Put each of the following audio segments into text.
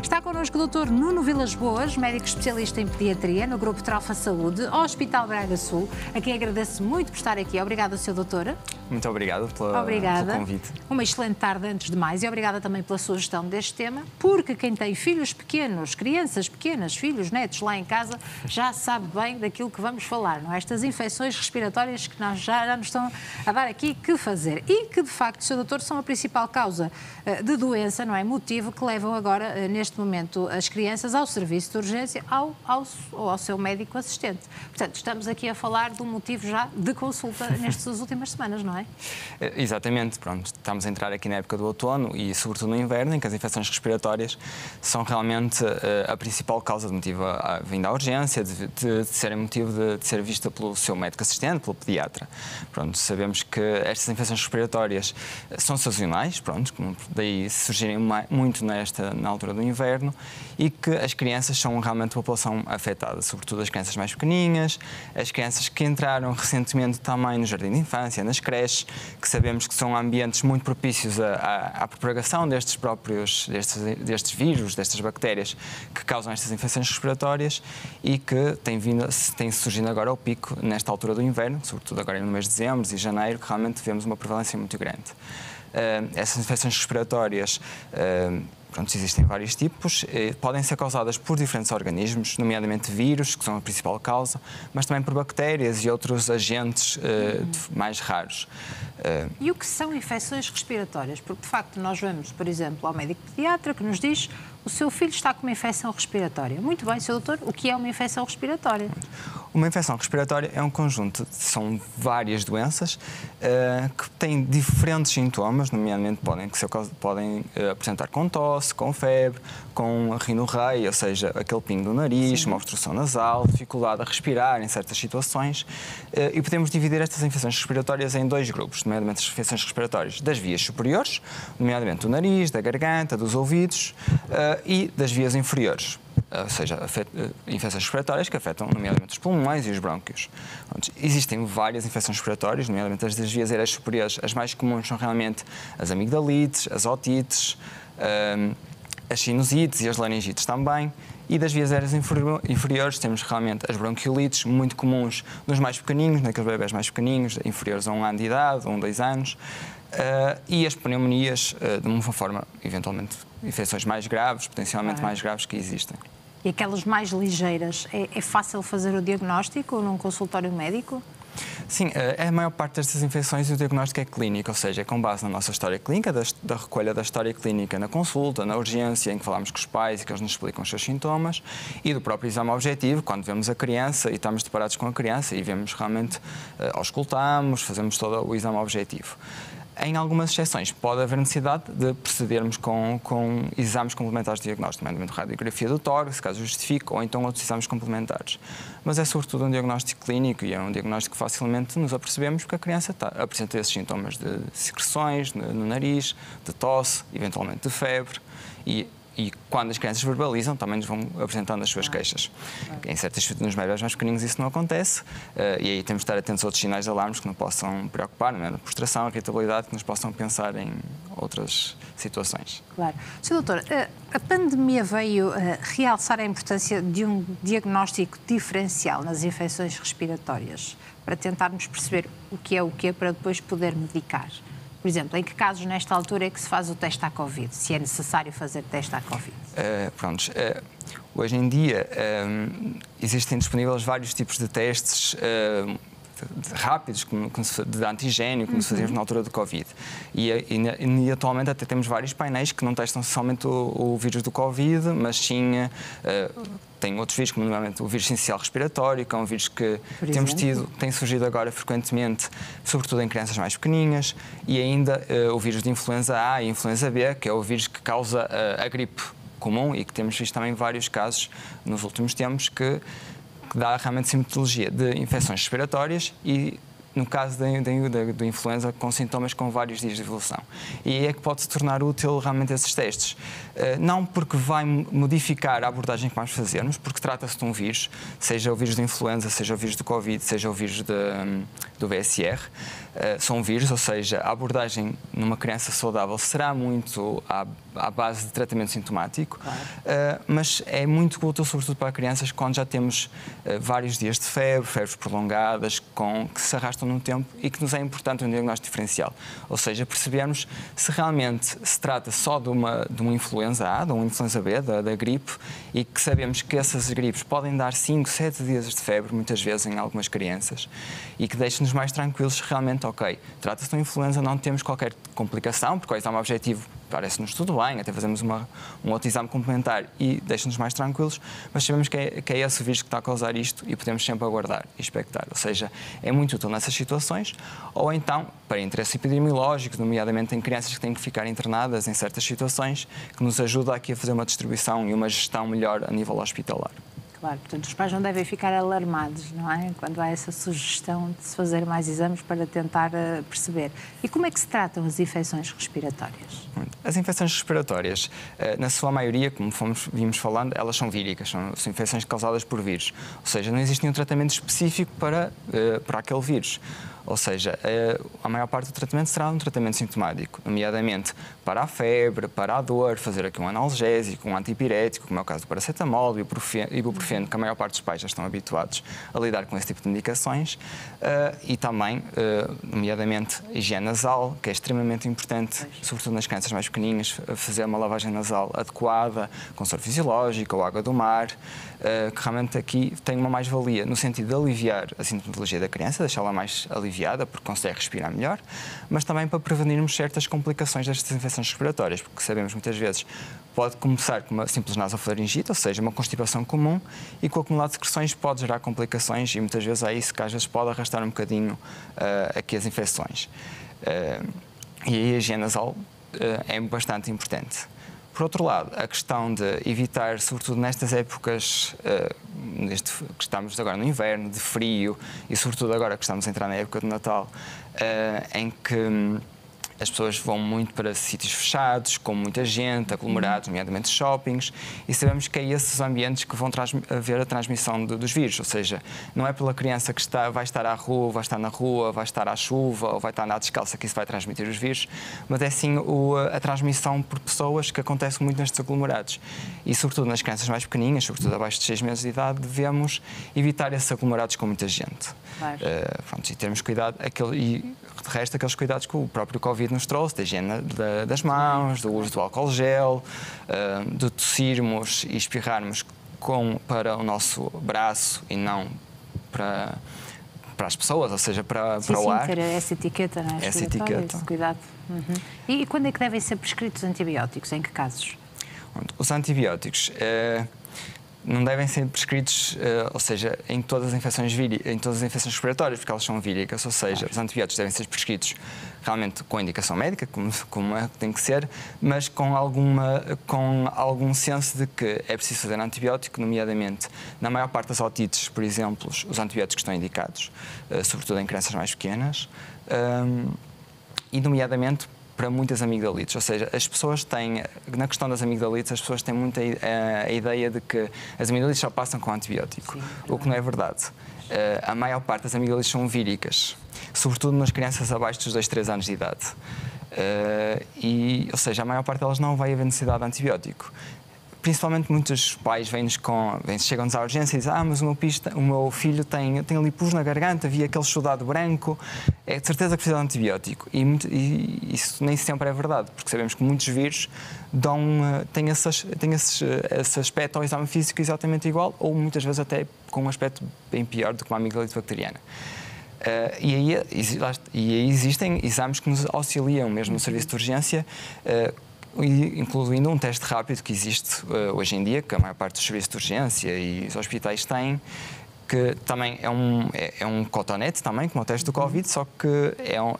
Está connosco o Dr. Nuno Vilas Boas, médico especialista em pediatria no Grupo Traufa Saúde, Hospital Braga Sul, a quem agradeço muito por estar aqui. Obrigada, Sr. Doutor. Muito obrigado pelo convite. Uma excelente tarde antes de mais e obrigada também pela sugestão deste tema, porque quem tem filhos pequenos, crianças pequenas, filhos, netos lá em casa, já sabe bem daquilo que vamos falar, não é? Estas infecções respiratórias que já nos estão a dar aqui que fazer e que, de facto, Sr. Doutor, são a principal causa de doença, não é? Motivo que levam agora, neste momento, as crianças ao serviço de urgência ao seu médico assistente. Portanto, estamos aqui a falar de um motivo já de consulta nestas últimas semanas, não é? Exatamente. Pronto, estamos a entrar aqui na época do outono e, sobretudo, no inverno, em que as infecções respiratórias são realmente a principal causa de motivo à vinda à urgência, de serem motivo de ser vista pelo seu médico assistente, pelo pediatra. Pronto, sabemos que estas infecções respiratórias são sazonais, pronto, daí surgirem muito na altura do inverno, e que as crianças são realmente a população afetada, sobretudo as crianças mais pequeninhas, as crianças que entraram recentemente também no jardim de infância, nas creches, que sabemos que são ambientes muito propícios à propagação destes vírus, destas bactérias que causam estas infecções respiratórias e que tem surgindo agora ao pico nesta altura do inverno, sobretudo agora no mês de dezembro e janeiro, que realmente vemos uma prevalência muito grande. Essas infecções respiratórias, existem vários tipos, podem ser causadas por diferentes organismos, nomeadamente vírus, que são a principal causa, mas também por bactérias e outros agentes mais raros. E o que são infecções respiratórias? Porque, de facto, nós vamos, por exemplo, ao médico pediatra que nos diz: o seu filho está com uma infecção respiratória. Muito bem, Sr. Doutor, o que é uma infecção respiratória? Uma infecção respiratória é um conjunto, são várias doenças que têm diferentes sintomas, nomeadamente podem apresentar com tosse, com febre, com rinorreia, ou seja, aquele pingo do nariz, sim, uma obstrução nasal, dificuldade a respirar em certas situações, e podemos dividir estas infecções respiratórias em dois grupos, nomeadamente as infecções respiratórias das vias superiores, nomeadamente do nariz, da garganta, dos ouvidos, e das vias inferiores, ou seja, infecções respiratórias que afetam nomeadamente os pulmões e os brônquios. Existem várias infecções respiratórias, nomeadamente as das vias aéreas superiores. As mais comuns são realmente as amigdalites, as otites, as sinusites e as laringites também. E das vias aéreas inferiores temos realmente as bronquiolites, muito comuns nos mais pequeninos, naqueles bebés mais pequeninos, inferiores a 1 ano de idade, 1, 2 anos, e as pneumonias, de uma forma, eventualmente, infecções mais graves, potencialmente mais graves que existem. E aquelas mais ligeiras, é fácil fazer o diagnóstico num consultório médico? Sim, a maior parte destas infecções o diagnóstico é clínico, ou seja, é com base na nossa história clínica, da recolha da história clínica na consulta, na urgência, em que falamos com os pais e que eles nos explicam os seus sintomas, e do próprio exame objetivo, quando vemos a criança e estamos deparados com a criança e vemos realmente, auscultamos, fazemos todo o exame objetivo. Em algumas exceções, pode haver necessidade de procedermos com exames complementares de diagnóstico, nomeadamente radiografia do tórax, caso justifique, ou então outros exames complementares. Mas é sobretudo um diagnóstico clínico e é um diagnóstico que facilmente nos apercebemos porque a criança apresenta esses sintomas de secreções no nariz, de tosse, eventualmente de febre e quando as crianças verbalizam, também nos vão apresentando as suas queixas. Em nos bebés mais pequeninos isso não acontece, e aí temos de estar atentos a outros sinais de alarmes que nos possam preocupar, não é? A prostração, a irritabilidade, que nos possam pensar em outras situações. Claro. Sr. Doutor, a pandemia veio realçar a importância de um diagnóstico diferencial nas infecções respiratórias, para tentarmos perceber o que é para depois poder medicar. Por exemplo, em que casos nesta altura é que se faz o teste à Covid? Se é necessário fazer teste à Covid? Hoje em dia existem disponíveis vários tipos de testes rápidos, de antigênio, como fazíamos na altura do Covid. E atualmente até temos vários painéis que não testam somente o vírus do Covid, mas sim tem outros vírus, como normalmente o vírus essencial respiratório, que é um vírus que tem surgido agora frequentemente, sobretudo em crianças mais pequeninhas, e ainda o vírus de influenza A e influenza B, que é o vírus que causa a gripe comum e que temos visto também vários casos nos últimos tempos que dá realmente sintomatologia de infecções respiratórias e no caso da influenza, com sintomas com vários dias de evolução. E aí é que pode se tornar útil realmente esses testes. Não porque vai modificar a abordagem que vamos fazermos, porque trata-se de um vírus, seja o vírus da influenza, seja o vírus do Covid, seja o vírus do VSR, são vírus, ou seja, a abordagem numa criança saudável será muito à base de tratamento sintomático, mas é muito útil, sobretudo para crianças, quando já temos vários dias de febre, febres prolongadas, que se arrastam no tempo e que nos é importante um diagnóstico diferencial. Ou seja, percebermos se realmente se trata só de uma influenza A, de uma influenza B, da gripe, e que sabemos que essas gripes podem dar 5, 7 dias de febre, muitas vezes em algumas crianças, e que deixe-nos mais tranquilos realmente, ok, trata-se de uma influenza, não temos qualquer complicação, porque o exame objetivo parece-nos tudo bem, até fazemos um outro exame complementar e deixa-nos mais tranquilos, mas sabemos que é esse vírus que está a causar isto e podemos sempre aguardar e expectar. Ou seja, é muito útil nessas situações, ou então, para interesses epidemiológicos, nomeadamente em crianças que têm que ficar internadas em certas situações, que nos ajuda aqui a fazer uma distribuição e uma gestão melhor a nível hospitalar. Claro, portanto, os pais não devem ficar alarmados, não é? Quando há essa sugestão de se fazer mais exames para tentar perceber. E como é que se tratam as infecções respiratórias? As infecções respiratórias, na sua maioria, como vimos falando, elas são víricas, são infecções causadas por vírus. Ou seja, não existe nenhum tratamento específico para aquele vírus. Ou seja, a maior parte do tratamento será um tratamento sintomático, nomeadamente para a febre, para a dor, fazer aqui um analgésico, um antipirético, como é o caso do paracetamol, ibuprofeno, que a maior parte dos pais já estão habituados a lidar com esse tipo de medicações, e também, nomeadamente, higiene nasal, que é extremamente importante, sobretudo nas crianças mais pequeninhas, fazer uma lavagem nasal adequada, com soro fisiológico ou água do mar, que realmente aqui tem uma mais-valia no sentido de aliviar a sintomatologia da criança, deixá-la mais aliviada, porque consegue respirar melhor, mas também para prevenirmos certas complicações destas infecções respiratórias, porque sabemos muitas vezes pode começar com uma simples nasofaringite, ou seja, uma constipação comum, e com o acumulado de secreções pode gerar complicações e muitas vezes é isso que às vezes pode arrastar um bocadinho aqui as infecções. E a higiene nasal é bastante importante. Por outro lado, a questão de evitar, sobretudo nestas épocas, que estamos agora no inverno, de frio, e sobretudo agora que estamos a entrar na época de Natal, em que as pessoas vão muito para sítios fechados, com muita gente, aglomerados, nomeadamente shoppings, e sabemos que é esses ambientes que vão haver a transmissão dos vírus, ou seja, não é pela criança que vai estar à rua, vai estar na rua, vai estar à chuva ou vai estar na descalça que isso vai transmitir os vírus, mas é sim a transmissão por pessoas que acontece muito nestes aglomerados. E sobretudo nas crianças mais pequeninhas, sobretudo abaixo de 6 meses de idade, devemos evitar esses aglomerados com muita gente. Claro. E termos cuidado, de resto, aqueles cuidados que o próprio Covid nos trouxe, da higiene das mãos, do uso do álcool gel, de tossirmos e espirrarmos para o nosso braço e não para as pessoas, ou seja, para o ar. Sim, ter essa etiqueta, não é? Essa etiqueta. Cuidado. Uhum. E quando é que devem ser prescritos antibióticos? Em que casos? Os antibióticos não devem ser prescritos, ou seja, em todas as infecções respiratórias, porque elas são víricas, ou seja, os antibióticos devem ser prescritos realmente com indicação médica, como tem que ser, mas com algum senso de que é preciso fazer antibiótico, nomeadamente na maior parte das otites, por exemplo, os antibióticos estão indicados, sobretudo em crianças mais pequenas, e nomeadamente para muitas amigdalites, ou seja, as pessoas têm, na questão das amigdalites, as pessoas têm muita a ideia de que as amigdalites só passam com antibiótico, o que não é verdade. A maior parte das amigdalites são víricas, sobretudo nas crianças abaixo dos 2, 3 anos de idade. Ou seja, a maior parte delas não vai haver necessidade de antibiótico. Principalmente muitos pais chegam-nos à urgência e dizem: mas o meu filho tem ali pus na garganta, havia aquele exudado branco, é de certeza que precisa de antibiótico. E isso nem sempre é verdade, porque sabemos que muitos vírus têm esse aspecto ao exame físico exatamente igual, ou muitas vezes até com um aspecto bem pior do que uma amigdalite bacteriana. E aí existem exames que nos auxiliam mesmo no serviço de urgência, incluindo um teste rápido que existe hoje em dia, que a maior parte dos serviços de urgência e os hospitais têm, que também é um cotonete, também, como o teste do Covid, só que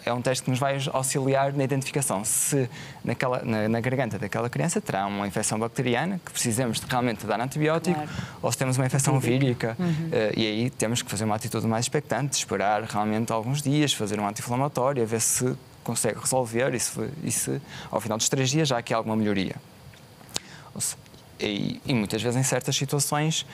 é um teste que nos vai auxiliar na identificação se na garganta daquela criança terá uma infecção bacteriana, que precisamos realmente dar antibiótico, ou se temos uma infecção vírica, e aí temos que fazer uma atitude mais expectante, esperar realmente alguns dias, fazer um anti-inflamatório, a ver se consegue resolver e se ao final dos 3 dias já há aqui alguma melhoria. E muitas vezes em certas situações,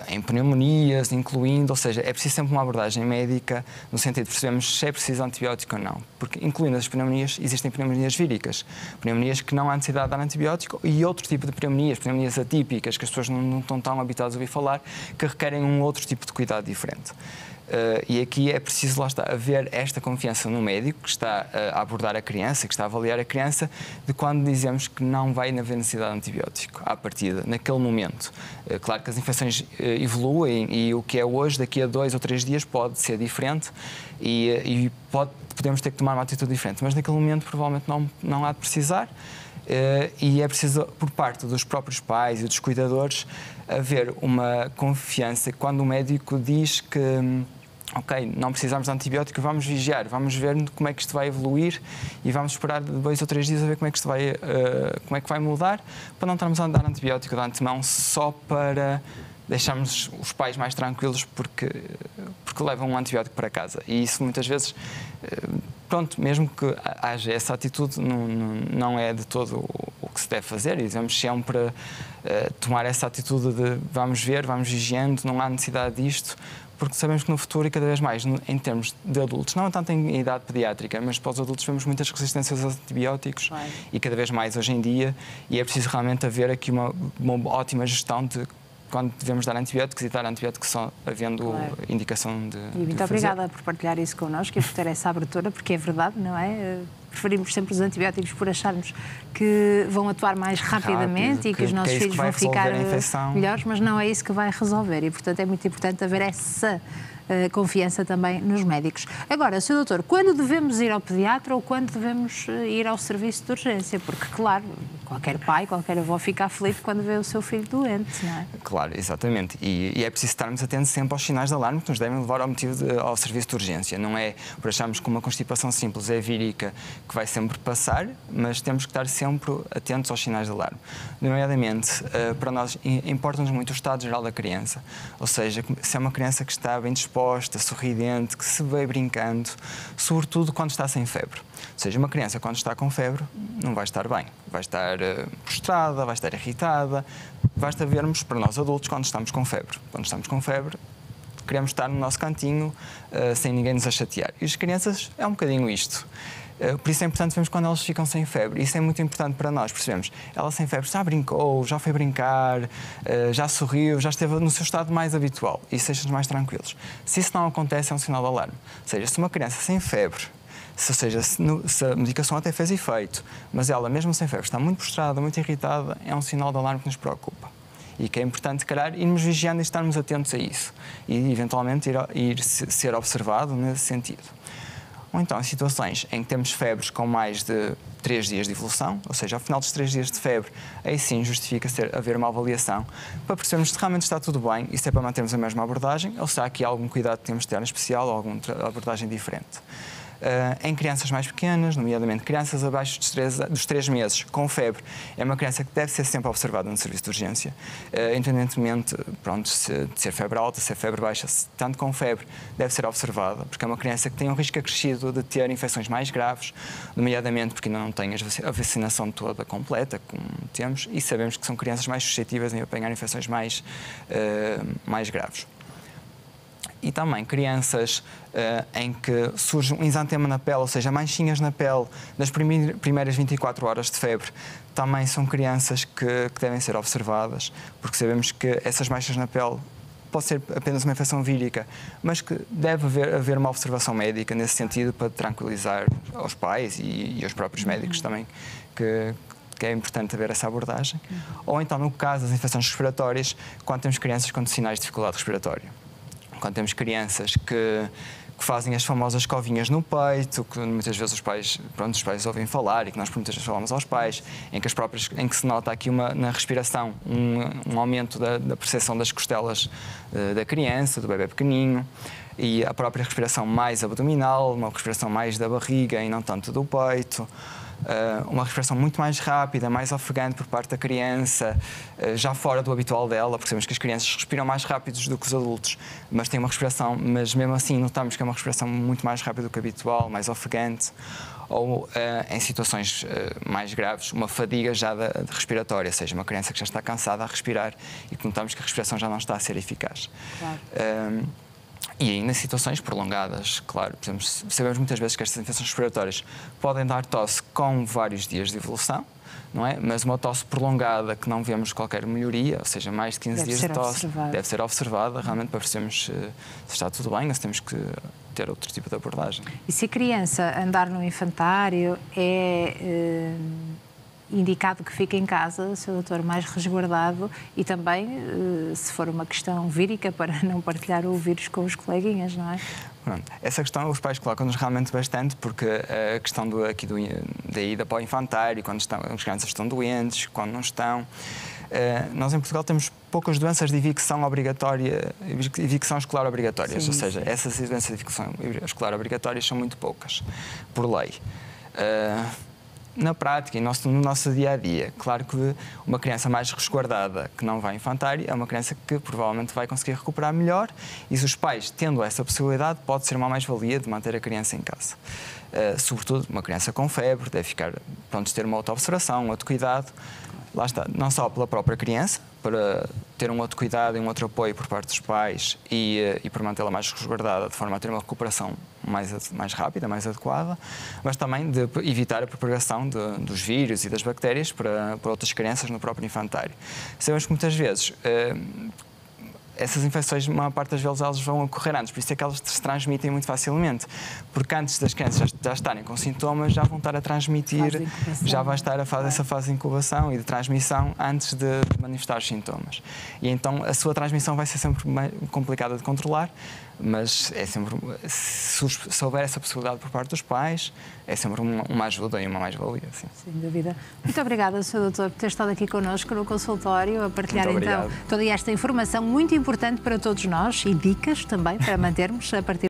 em pneumonias, incluindo, ou seja, é preciso sempre uma abordagem médica no sentido de percebermos se é preciso antibiótico ou não, porque incluindo as pneumonias, existem pneumonias víricas, pneumonias que não há necessidade de dar antibiótico e outro tipo de pneumonias atípicas, que as pessoas não estão tão habituadas a ouvir falar, que requerem um outro tipo de cuidado diferente. E aqui é preciso, lá está, haver esta confiança no médico que está a abordar a criança, que está a avaliar a criança, de quando dizemos que não vai haver necessidade de antibiótico, à partida, naquele momento. Claro que as infecções evoluem e o que é hoje, daqui a 2 ou 3 dias, pode ser diferente e podemos ter que tomar uma atitude diferente, mas naquele momento provavelmente não há de precisar. E é preciso, por parte dos próprios pais e dos cuidadores, haver uma confiança quando o médico diz que ok, não precisamos de antibiótico, vamos vigiar, vamos ver como é que isto vai evoluir e vamos esperar 2 ou 3 dias a ver como é que isto vai, como é que vai mudar, para não estarmos a dar antibiótico de antemão só para deixarmos os pais mais tranquilos porque levam um antibiótico para casa. E isso muitas vezes, pronto, mesmo que haja essa atitude, não é de todo o que se deve fazer e devemos sempre tomar essa atitude de vamos ver, vamos vigiando, não há necessidade disto, porque sabemos que no futuro e cada vez mais, em termos de adultos, não tanto em idade pediátrica, mas para os adultos vemos muitas resistências aos antibióticos e cada vez mais hoje em dia, e é preciso realmente haver aqui uma ótima gestão de quando devemos dar antibióticos e dar antibióticos só havendo indicação de muito obrigada por partilhar isso connosco e por ter essa abertura, porque é verdade, não é? Preferimos sempre os antibióticos por acharmos que vão atuar mais rapidamente e que os nossos filhos vão ficar melhores, mas não é isso que vai resolver e, portanto, é muito importante haver essa confiança também nos médicos. Agora, Sr. Doutor, quando devemos ir ao pediatra ou quando devemos ir ao serviço de urgência? Porque, claro, qualquer pai, qualquer avó fica aflito quando vê o seu filho doente, não é? Claro, exatamente. E é preciso estarmos atentos sempre aos sinais de alarme que nos devem levar ao serviço de urgência. Não é por acharmos que uma constipação simples é vírica que vai sempre passar, mas temos que estar sempre atentos aos sinais de alarme. Nomeadamente, para nós, importa-nos muito o estado geral da criança. Ou seja, se é uma criança que está bem disposta, sorridente, que se vê brincando, sobretudo quando está sem febre. Ou seja, uma criança quando está com febre não vai estar bem, vai estar prostrada, vai estar irritada. Basta vermos para nós adultos quando estamos com febre. Quando estamos com febre, queremos estar no nosso cantinho sem ninguém nos a chatear. E as crianças é um bocadinho isto. Por isso é importante vermos quando elas ficam sem febre. Isso é muito importante para nós, percebemos. Ela sem febre já brincou, já foi brincar, já sorriu, já esteve no seu estado mais habitual. Isso deixa-nos mais tranquilos. Se isso não acontece, é um sinal de alarme. Ou seja, se uma criança sem febre, se a medicação até fez efeito, mas ela, mesmo sem febre, está muito prostrada, muito irritada, é um sinal de alarme que nos preocupa. E que é importante, se calhar, irmos vigiando e estarmos atentos a isso. E, eventualmente, ir ser observado nesse sentido. Ou então, em situações em que temos febres com mais de 3 dias de evolução, ou seja, ao final dos 3 dias de febre, aí sim justifica haver uma avaliação para percebermos se realmente está tudo bem e se é para mantermos a mesma abordagem ou se há aqui algum cuidado que temos de ter em especial ou alguma abordagem diferente. Em crianças mais pequenas, nomeadamente crianças abaixo dos 3 meses com febre, é uma criança que deve ser sempre observada no serviço de urgência, independentemente de ser febre alta, ser febre baixa, tanto com febre deve ser observada, porque é uma criança que tem um risco acrescido de ter infecções mais graves, nomeadamente porque ainda não tem a vacinação toda completa, como temos, e sabemos que são crianças mais suscetíveis em apanhar infecções mais graves. E também crianças em que surge um exantema na pele, ou seja, manchinhas na pele nas primeiras 24 horas de febre, também são crianças que devem ser observadas, porque sabemos que essas manchas na pele pode ser apenas uma infecção vírica, mas que deve haver uma observação médica nesse sentido para tranquilizar aos pais e aos próprios médicos também, que é importante haver essa abordagem. Ou então, no caso das infecções respiratórias, quando temos crianças com sinais de dificuldade respiratória. Quando temos crianças que que fazem as famosas covinhas no peito, que muitas vezes os pais ouvem falar e que nós muitas vezes falamos aos pais, em que se nota aqui na respiração um aumento da percepção das costelas da criança, do bebê pequenino, e a própria respiração mais abdominal, uma respiração mais da barriga e não tanto do peito. Uma respiração muito mais rápida, mais ofegante por parte da criança, já fora do habitual dela, porque sabemos que as crianças respiram mais rápidos do que os adultos, mas têm uma respiração, mas mesmo assim notamos que é uma respiração muito mais rápida do que habitual, mais ofegante, ou em situações mais graves, uma fadiga já respiratória, ou seja, uma criança que já está cansada a respirar e que notamos que a respiração já não está a ser eficaz. Claro. E aí, nas situações prolongadas, claro, sabemos muitas vezes que estas infecções respiratórias podem dar tosse com vários dias de evolução, não é? Mas uma tosse prolongada que não vemos qualquer melhoria, ou seja, mais de 15 dias de tosse, deve ser observada realmente para percebermos se está tudo bem ou se temos que ter outro tipo de abordagem. E se a criança andar no infantário, é indicado que fique em casa, Sr. Doutor, mais resguardado e também, se for uma questão vírica, para não partilhar o vírus com os coleguinhas, não é? Pronto. Essa questão os pais colocam-nos realmente bastante, porque a questão da ida para o infantário, quando as crianças estão doentes, quando não estão. Nós em Portugal temos poucas doenças de evicção obrigatória, evicção escolar obrigatórias, ou seja, essas doenças de evicção escolar obrigatórias são muito poucas, por lei. Na prática, no nosso dia-a-dia, claro que uma criança mais resguardada que não vai ao infantário é uma criança que provavelmente vai conseguir recuperar melhor e se os pais, tendo essa possibilidade, pode ser uma mais-valia de manter a criança em casa. Sobretudo, uma criança com febre, deve ficar pronto ter uma outra observação, um outro cuidado. Lá está, não só pela própria criança, para ter um outro cuidado e um outro apoio por parte dos pais e para mantê-la mais resguardada, de forma a ter uma recuperação mais rápida, mais adequada, mas também de evitar a propagação dos vírus e das bactérias para outras crianças no próprio infantário. Sabemos que muitas vezes essas infecções, uma parte das vezes, elas vão ocorrer antes, por isso é que elas se transmitem muito facilmente, porque antes das crianças já estarem com sintomas, já vão estar a transmitir, já vai estar a fazer essa fase de incubação e de transmissão antes de manifestar os sintomas. E então a sua transmissão vai ser sempre complicada de controlar, mas é sempre, se houver essa possibilidade por parte dos pais, é sempre uma ajuda e uma mais-valia. Sem dúvida. Muito obrigada, Sr. Doutor, por ter estado aqui connosco no consultório, a partilhar então toda esta informação muito importante para todos nós e dicas também para mantermos a partir